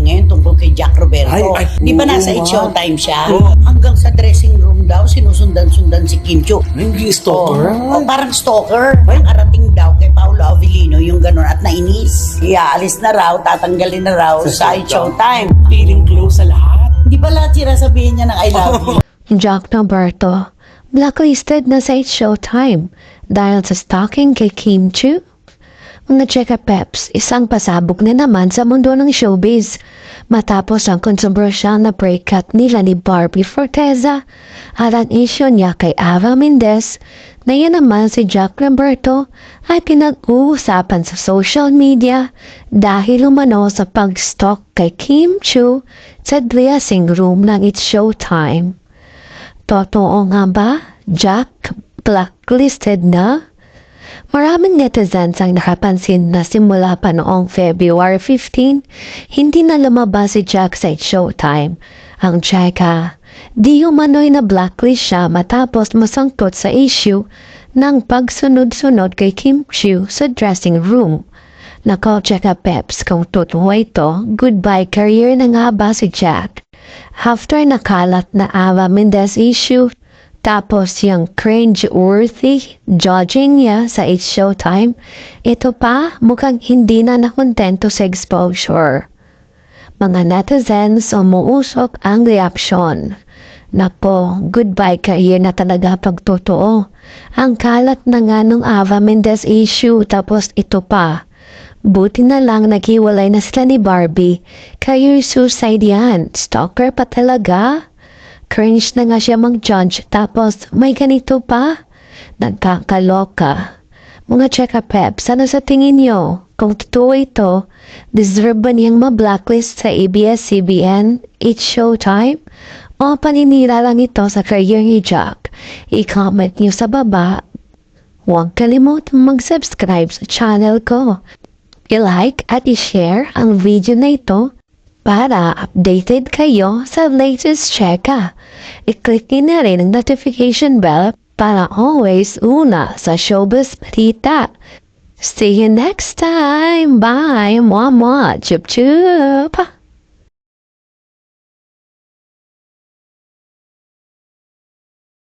ngayon tungkol kay Jack Roberto. Di ba nasa It's Showtime siya? Hanggang sa dressing room daw, sinusundan-sundan si Kim Chiu. Hindi stalker? Parang stalker. Nakarating daw kay Paolo Avellino yung gano'n at nainis. Iaalis na raw, tatanggalin na raw sa It's Showtime. Feeling close sa lahat. Di ba lahat sinasabihin niya ng I love you? Jack Roberto, blacklisted na sa It's Showtime dahil sa stalking kay Kim Chiu. Mga Cheka Peps, isang pasabog na naman sa mundo ng showbiz matapos ang kontrobersyal na breakup nila ni Barbie Forteza at ang issue niya kay Ava Mendez na yan naman si Jack Roberto ay pinag-uusapan sa social media dahil umano sa pag-stalk kay Kim Chiu sa dressing room ng It's Showtime. Totoo nga ba, Jack blacklisted na? Maraming netizens ang nakapansin na simula pa noong February 15, hindi na lumabas si Jack sa It's Showtime. Ang Cheka, di umano'y na blacklist siya matapos masangkot sa issue ng pagsunod-sunod kay Kim Chiu sa dressing room. Nako Cheka Peps, kung totoo ito, goodbye career na nga ba si Jack? After nakalat na Ava Mendez issue, tapos yung cringe-worthy judging niya sa It's Showtime, ito pa mukhang hindi na nakontento sa exposure. Mga netizens umuusok ang reaksyon. Nako, goodbye career na talaga pag totoo. Ang kalat na nga nung Ava Mendez issue tapos ito pa. Buti na lang naghiwalay na sila ni Barbie. Career suicide yan. Stalker pa talaga. Cringe na nga siya mag-judge tapos may ganito pa. Nagkakaloka. Mga Cheka Peps, ano sa tingin nyo? Kung totoo ito, deserve ba niyang ma-blacklist sa ABS-CBN, It's Showtime? O paninira lang ito sa career ni Jack? I-comment nyo sa baba. Huwag kalimutang mag-subscribe sa channel ko. I-like at i-share ang video na ito para updated kayo sa latest Cheka. I-click nyo na rin ang notification bell para always una sa showbiz balita. See you next time. Bye. Mwah mwah. Chup chup.